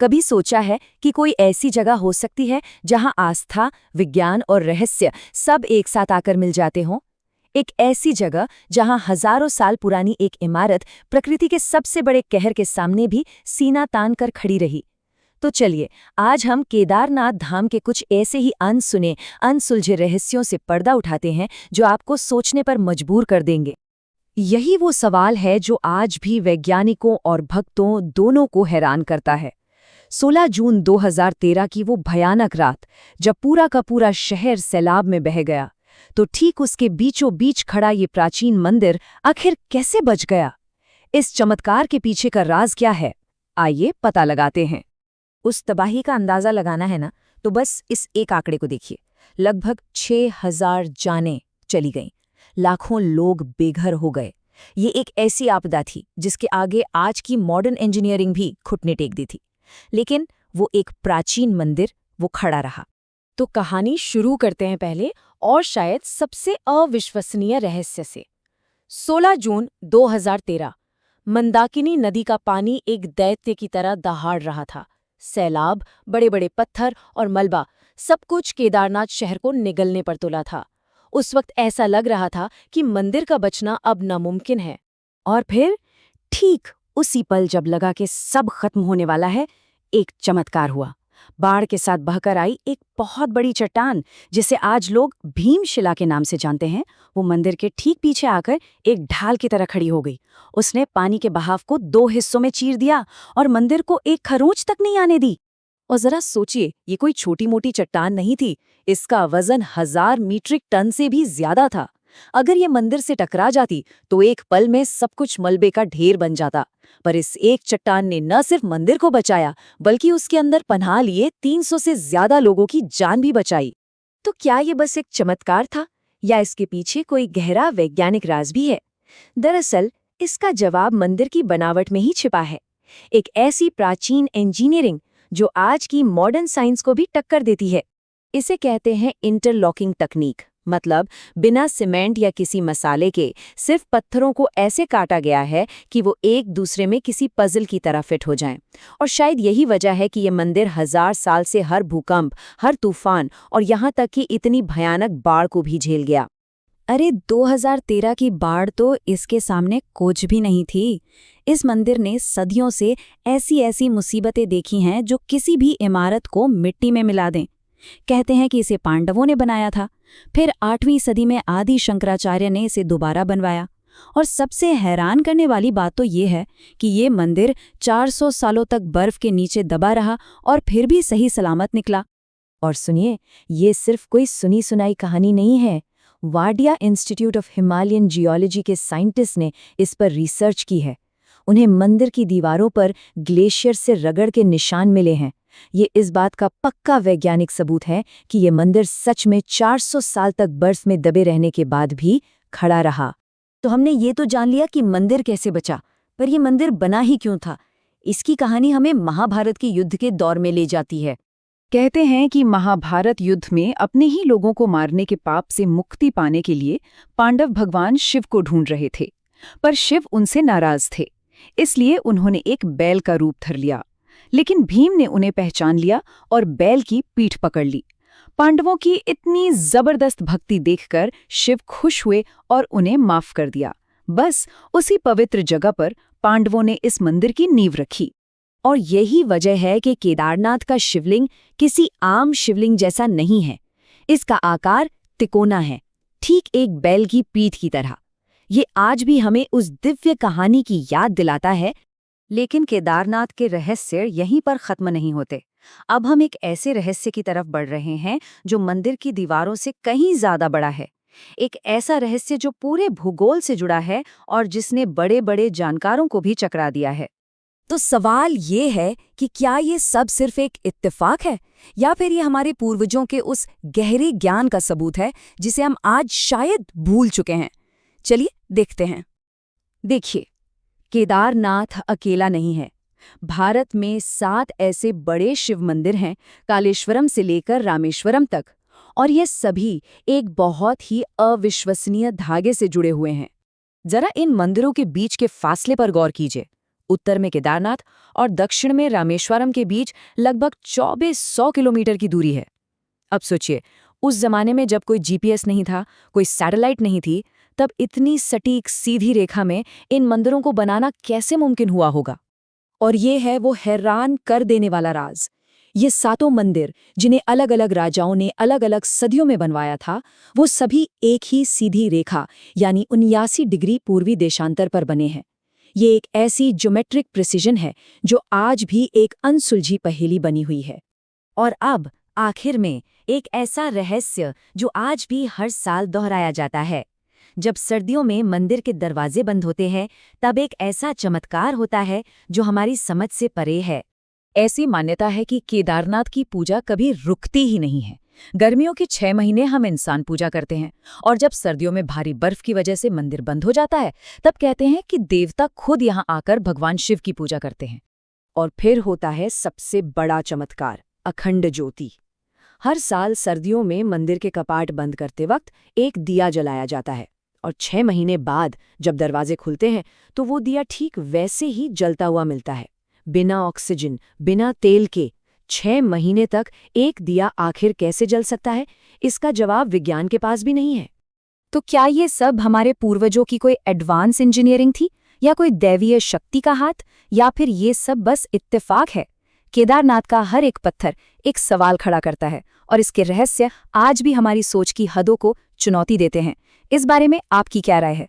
कभी सोचा है कि कोई ऐसी जगह हो सकती है जहां आस्था, विज्ञान और रहस्य सब एक साथ आकर मिल जाते हों? एक ऐसी जगह जहां हजारों साल पुरानी एक इमारत प्रकृति के सबसे बड़े कहर के सामने भी सीना तान कर खड़ी रही। तो चलिए, आज हम केदारनाथ धाम के कुछ ऐसे ही अनसुने, अनसुलझे रहस्यों से पर्दा उठाते हैं जो आपको सोचने पर मजबूर कर देंगे। यही वो सवाल है जो आज भी वैज्ञानिकों और भक्तों दोनों को हैरान करता है। 16 जून 2013 की वो भयानक रात, जब पूरा का पूरा शहर सैलाब में बह गया, तो ठीक उसके बीचों बीच खड़ा ये प्राचीन मंदिर आखिर कैसे बच गया? इस चमत्कार के पीछे का राज क्या है? आइए पता लगाते हैं। उस तबाही का अंदाजा लगाना है ना, तो बस इस एक आंकड़े को देखिए। लगभग 6000 जानें चली गईं, लाखों लोग बेघर हो गए। ये एक ऐसी आपदा थी जिसके आगे आज की मॉडर्न इंजीनियरिंग भी घुटने टेक दी थी। लेकिन वो एक प्राचीन मंदिर, वो खड़ा रहा। तो कहानी शुरू करते हैं पहले, और शायद सबसे अविश्वसनीय रहस्य से। 16 जून 2013, मंदाकिनी नदी का पानी एक दैत्य की तरह दहाड़ रहा था। सैलाब, बड़े बड़े पत्थर और मलबा, सब कुछ केदारनाथ शहर को निगलने पर तुला था। उस वक्त ऐसा लग रहा था कि मंदिर का बचना अब नामुमकिन है। और फिर ठीक उसी पल जब लगा कि सब खत्म होने वाला है, एक चमत्कार हुआ। बाढ़ के साथ बहकर आई एक बहुत बड़ी चट्टान, जिसे आज लोग भीमशिला के नाम से जानते हैं, वो मंदिर के ठीक पीछे आकर एक ढाल की तरह खड़ी हो गई। उसने पानी के बहाव को 2 हिस्सों में चीर दिया और मंदिर को एक खरोंच तक नहीं आने दी। और जरा सोचिए, ये कोई छोटी मोटी चट्टान नहीं थी। इसका वजन 1000 मीट्रिक टन से भी ज्यादा था। अगर ये मंदिर से टकरा जाती तो एक पल में सब कुछ मलबे का ढेर बन जाता। पर इस एक चट्टान ने न सिर्फ मंदिर को बचाया, बल्कि उसके अंदर पनाह लिए 300 से ज्यादा लोगों की जान भी बचाई। तो क्या ये बस एक चमत्कार था, या इसके पीछे कोई गहरा वैज्ञानिक राज भी है? दरअसल इसका जवाब मंदिर की बनावट में ही छिपा है। एक ऐसी प्राचीन इंजीनियरिंग जो आज की मॉडर्न साइंस को भी टक्कर देती है। इसे कहते हैं इंटरलॉकिंग तकनीक। मतलब बिना सीमेंट या किसी मसाले के सिर्फ पत्थरों को ऐसे काटा गया है कि वो एक दूसरे में किसी पजल की तरह फिट हो जाएं। और शायद यही वजह है कि ये मंदिर 1000 साल से हर भूकंप, हर तूफान और यहाँ तक कि इतनी भयानक बाढ़ को भी झेल गया। अरे 2013 की बाढ़ तो इसके सामने कुछ भी नहीं थी। इस मंदिर ने सदियों से ऐसी ऐसी मुसीबतें देखी हैं जो किसी भी इमारत को मिट्टी में मिला दें। कहते हैं कि इसे पांडवों ने बनाया था, फिर 8वीं सदी में आदि शंकराचार्य ने इसे दोबारा बनवाया। और सबसे हैरान करने वाली बात तो ये है कि ये मंदिर 400 सालों तक बर्फ के नीचे दबा रहा और फिर भी सही सलामत निकला। और सुनिए, ये सिर्फ कोई सुनी सुनाई कहानी नहीं है। Wadia institute of Himalayan geology के साइंटिस्ट ने इस पर रिसर्च की है। उन्हें मंदिर की दीवारों पर ग्लेशियर से रगड़ के निशान मिले हैं। ये इस बात का पक्का वैज्ञानिक सबूत है कि ये मंदिर सच में 400 साल तक बर्फ में दबे रहने के बाद भी खड़ा रहा। तो हमने ये तो जान लिया कि मंदिर कैसे बचा, पर ये मंदिर बना ही क्यों था? इसकी कहानी हमें महाभारत के युद्ध के दौर में ले जाती है। कहते हैं कि महाभारत युद्ध में अपने ही लोगों को मारने के पाप से मुक्ति पाने के लिए पांडव भगवान शिव को ढूंढ रहे थे, पर शिव उनसे नाराज थे। इसलिए उन्होंने एक बैल का रूप धर लिया। लेकिन भीम ने उन्हें पहचान लिया और बैल की पीठ पकड़ ली। पांडवों की इतनी जबरदस्त भक्ति देखकर शिव खुश हुए और उन्हें माफ कर दिया। बस उसी पवित्र जगह पर पांडवों ने इस मंदिर की नींव रखी। और यही वजह है कि केदारनाथ का शिवलिंग किसी आम शिवलिंग जैसा नहीं है। इसका आकार तिकोना है, ठीक एक बैल की पीठ की तरह। ये आज भी हमें उस दिव्य कहानी की याद दिलाता है। लेकिन केदारनाथ के रहस्य यहीं पर खत्म नहीं होते। अब हम एक ऐसे रहस्य की तरफ बढ़ रहे हैं जो मंदिर की दीवारों से कहीं ज्यादा बड़ा है। एक ऐसा रहस्य जो पूरे भूगोल से जुड़ा है और जिसने बड़े बड़े जानकारों को भी चकरा दिया है। तो सवाल ये है कि क्या ये सब सिर्फ एक इत्तेफाक है, या फिर ये हमारे पूर्वजों के उस गहरे ज्ञान का सबूत है जिसे हम आज शायद भूल चुके हैं? चलिए देखते हैं। देखिए, केदारनाथ अकेला नहीं है। भारत में 7 ऐसे बड़े शिव मंदिर हैं, कालेश्वरम से लेकर रामेश्वरम तक, और ये सभी एक बहुत ही अविश्वसनीय धागे से जुड़े हुए हैं। जरा इन मंदिरों के बीच के फासले पर गौर कीजिए। उत्तर में केदारनाथ और दक्षिण में रामेश्वरम के बीच लगभग 2400 किलोमीटर की दूरी है। अब सोचिए, उस जमाने में जब कोई जीपीएस नहीं था, कोई सैटेलाइट नहीं थी, तब इतनी सटीक सीधी रेखा में इन मंदिरों को बनाना कैसे मुमकिन हुआ होगा? और ये है वो हैरान कर देने वाला राज। ये सातों मंदिर, जिन्हें अलग अलग राजाओं ने अलग अलग सदियों में बनवाया था, वो सभी एक ही सीधी रेखा यानी 79 डिग्री पूर्वी देशांतर पर बने हैं। ये एक ऐसी ज्योमेट्रिक प्रिसिजन है जो आज भी एक अनसुलझी पहेली बनी हुई है। और अब आखिर में एक ऐसा रहस्य जो आज भी हर साल दोहराया जाता है। जब सर्दियों में मंदिर के दरवाजे बंद होते हैं, तब एक ऐसा चमत्कार होता है जो हमारी समझ से परे है। ऐसी मान्यता है कि केदारनाथ की पूजा कभी रुकती ही नहीं है। गर्मियों के 6 महीने हम इंसान पूजा करते हैं, और जब सर्दियों में भारी बर्फ की वजह से मंदिर बंद हो जाता है, तब कहते हैं कि देवता खुद यहाँ आकर भगवान शिव की पूजा करते हैं। और फिर होता है सबसे बड़ा चमत्कार, अखंड ज्योति। हर साल सर्दियों में मंदिर के कपाट बंद करते वक्त एक दिया जलाया जाता है, और 6 महीने बाद जब दरवाजे खुलते हैं तो वो दिया ठीक वैसे ही जलता हुआ मिलता है, बिना ऑक्सीजन, बिना तेल के। 6 महीने तक एक दिया आखिर कैसे जल सकता है, इसका जवाब विज्ञान के पास भी नहीं है। तो क्या ये सब हमारे पूर्वजों की कोई एडवांस इंजीनियरिंग थी, या कोई दैवीय शक्ति का हाथ, या फिर ये सब बस इत्तेफाक है? केदारनाथ का हर एक पत्थर एक सवाल खड़ा करता है, और इसके रहस्य आज भी हमारी सोच की हदों को चुनौती देते हैं। इस बारे में आपकी क्या राय है?